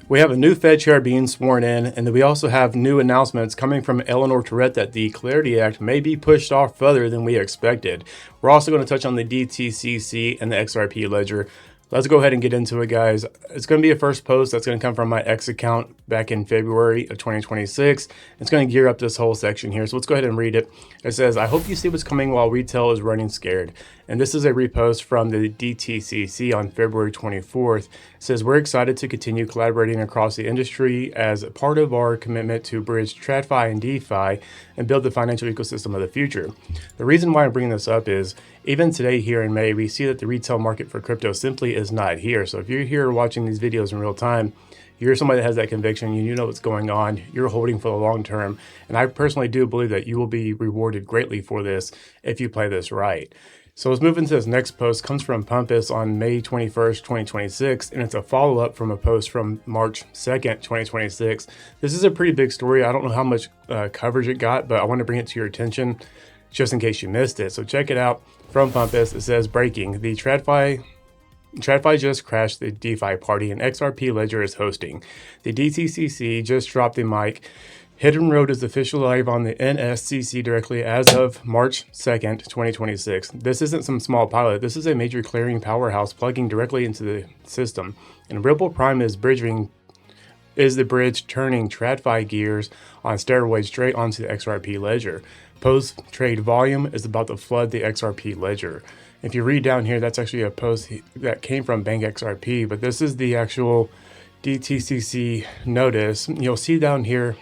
We have a new Fed chair being sworn in, and then we also have new announcements coming from Eleanor Terrett that the Clarity Act may be pushed off further than we expected. We're also going to touch on the DTCC and the XRP Ledger. Let's go ahead and get into it, guys. It's going to be a first post that's going to come from my X account back in February of 2026. It's going to gear up this whole section here. So let's go ahead and read it. It says, I hope you see what's coming while retail is running scared. And this is a repost from the DTCC on February 24th. It says, we're excited to continue collaborating across the industry as a part of our commitment to bridge TradFi and DeFi and build the financial ecosystem of the future. The reason why I'm bringing this up is even today here in May, we see that the retail market for crypto simply is not here. So if you're here watching these videos in real time, you're somebody that has that conviction, you know what's going on, you're holding for the long term. And I personally do believe that you will be rewarded greatly for this if you play this right. So let's move into this next post. It comes from Pumpus on May 21st, 2026, and it's a follow-up from a post from March 2nd, 2026. This is a pretty big story. I don't know how much coverage it got, but I want to bring it to your attention just in case you missed it. So check it out from Pumpus. It says, breaking, the TradFi just crashed the DeFi party and XRP Ledger is hosting. The DTCC just dropped the mic. Hidden Road is officially live on the NSCC directly as of March 2nd, 2026. This isn't some small pilot. This is a major clearing powerhouse plugging directly into the system. And Ripple Prime is the bridge turning TradFi gears on steroids straight onto the XRP Ledger. Post-trade volume is about to flood the XRP Ledger. If you read down here, that's actually a post that came from Bank XRP, but this is the actual DTCC notice. You'll see down here,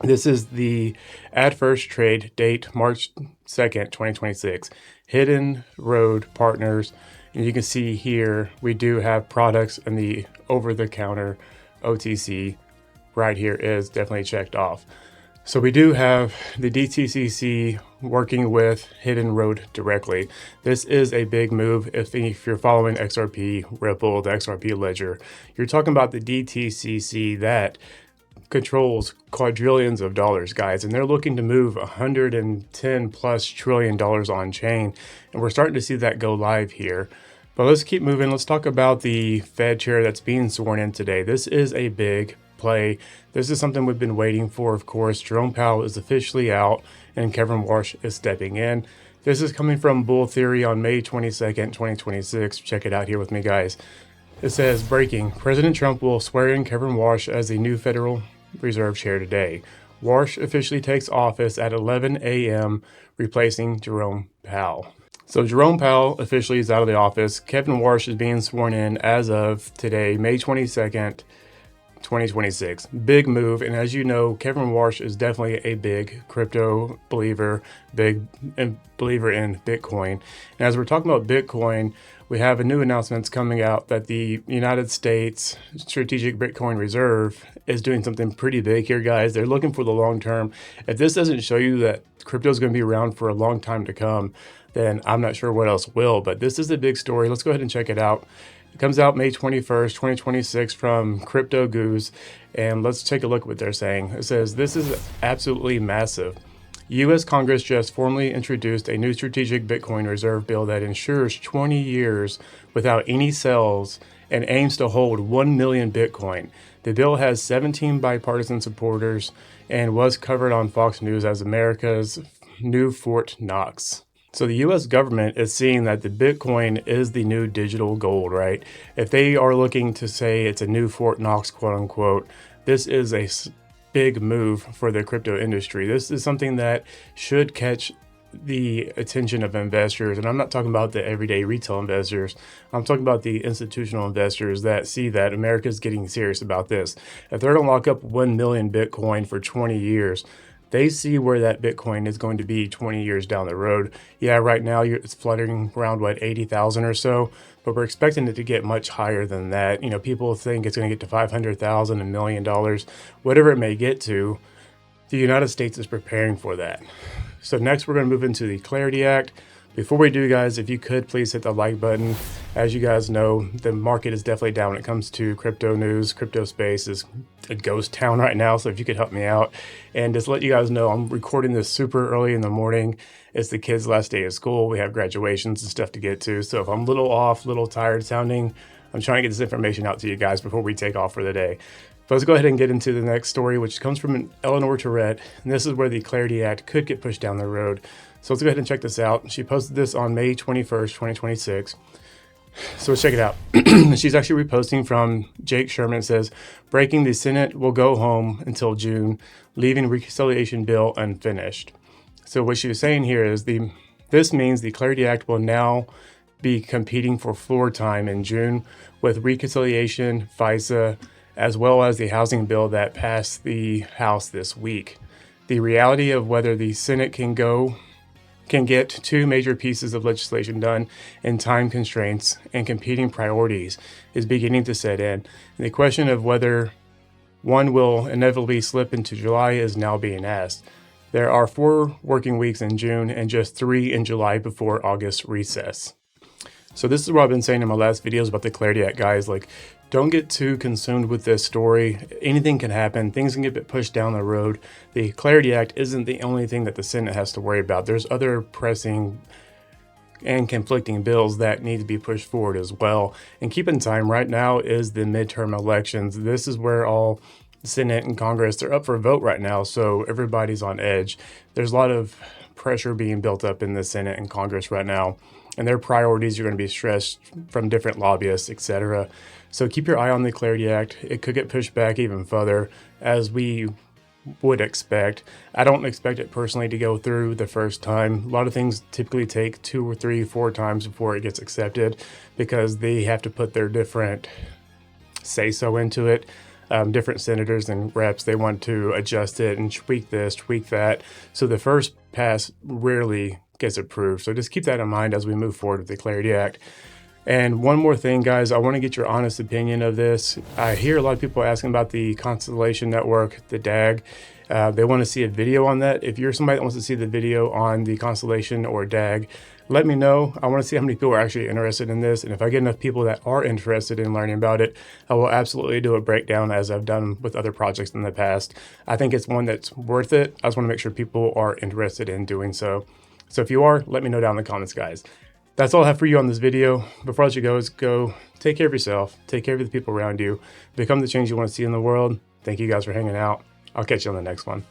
this is the add first trade date, March 2nd, 2026. Hidden Road Partners. And you can see here, we do have products and the over-the-counter OTC right here is definitely checked off. So we do have the DTCC working with Hidden Road directly. This is a big move if you're following XRP, Ripple, the XRP Ledger. You're talking about the DTCC that controls quadrillions of dollars, guys, and they're looking to move 110 plus trillion dollars on chain. And we're starting to see that go live here. But let's keep moving. Let's talk about the Fed chair that's being sworn in today. This is a big play. This is something we've been waiting for, of course. Jerome Powell is officially out and Kevin Warsh is stepping in. This is coming from Bull Theory on May 22nd, 2026. Check it out here with me, guys. It says, breaking, President Trump will swear in Kevin Warsh as the new Federal Reserve Chair today. Warsh officially takes office at 11 a.m., replacing Jerome Powell. So Jerome Powell officially is out of the office. Kevin Warsh is being sworn in as of today, May 22nd, 2026. Big move. And as you know, Kevin Warsh is definitely a big crypto believer, big believer in Bitcoin. And as we're talking about Bitcoin, we have a new announcements coming out that the United States Strategic Bitcoin Reserve is doing something pretty big here, guys. They're looking for the long term. If this doesn't show you that crypto is going to be around for a long time to come, then I'm not sure what else will. But this is a big story. Let's go ahead and check it out. It comes out May 21st, 2026 from Crypto Goose. And let's take a look at what they're saying. It says, this is absolutely massive. U.S. Congress just formally introduced a new strategic Bitcoin reserve bill that ensures 20 years without any sales and aims to hold 1 million Bitcoin. The bill has 17 bipartisan supporters and was covered on Fox News as America's new Fort Knox. So the U.S. government is seeing that the Bitcoin is the new digital gold, right? If they are looking to say it's a new Fort Knox, quote unquote, this is a big move for the crypto industry. This is something that should catch the attention of investors. And I'm not talking about the everyday retail investors. I'm talking about the institutional investors that see that America's getting serious about this. If they're going to lock up 1 million Bitcoin for 20 years, they see where that Bitcoin is going to be 20 years down the road. Yeah, right now it's fluttering around, 80,000 or so, but we're expecting it to get much higher than that. You know, people think it's going to get to 500,000, $1 million, whatever it may get to. The United States is preparing for that. So next we're going to move into the Clarity Act. Before we do, guys, if you could please hit the like button. As you guys know, the market is definitely down when it comes to crypto news. Crypto space is a ghost town right now, so if you could help me out. And just let you guys know, I'm recording this super early in the morning. It's the kids' last day of school. We have graduations and stuff to get to. So if I'm a little off, a little tired sounding, I'm trying to get this information out to you guys before we take off for the day. But let's go ahead and get into the next story, which comes from Eleanor Terrett. And this is where the Clarity Act could get pushed down the road. So let's go ahead and check this out. She posted this on May 21st, 2026. So let's check it out. She's actually reposting from Jake Sherman. It says, breaking the Senate will go home until June, leaving reconciliation bill unfinished. So what she was saying here is this means the Clarity Act will now be competing for floor time in June with reconciliation, FISA, as well as the housing bill that passed the House this week. The reality of whether the Senate can get two major pieces of legislation done in time constraints and competing priorities is beginning to set in. And the question of whether one will inevitably slip into July is now being asked. There are 4 working weeks in June and just 3 in July before August recess. So this is what I've been saying in my last videos about the Clarity Act, guys. Like, don't get too consumed with this story. Anything can happen. Things can get pushed down the road. The Clarity Act isn't the only thing that the Senate has to worry about. There's other pressing and conflicting bills that need to be pushed forward as well. And keep in time, right now is the midterm elections. This is where all the Senate and Congress, they're up for a vote right now. So everybody's on edge. There's a lot of pressure being built up in the Senate and Congress right now. And their priorities are going to be stressed from different lobbyists, etc. So keep your eye on the Clarity Act. It could get pushed back even further, as we would expect. I don't expect it personally to go through the first time. A lot of things typically take 2 or 3, 4 times before it gets accepted, because they have to put their different say-so into it. Different senators and reps, they want to adjust it and tweak this, tweak that. So the first pass rarely gets approved. So just keep that in mind as we move forward with the Clarity Act. And one more thing, guys, I want to get your honest opinion of this. I hear a lot of people asking about the Constellation network, the DAG. They want to see a video on that. If you're somebody that wants to see the video on the Constellation or DAG, let me know. I want to see how many people are actually interested in this. And if I get enough people that are interested in learning about it, I will absolutely do a breakdown, as I've done with other projects in the past. I think it's one that's worth it. I just want to make sure people are interested in doing so. So if you are, let me know down in the comments, guys. That's all I have for you on this video. Before I let you go take care of yourself, take care of the people around you, become the change you want to see in the world. Thank you guys for hanging out. I'll catch you on the next one.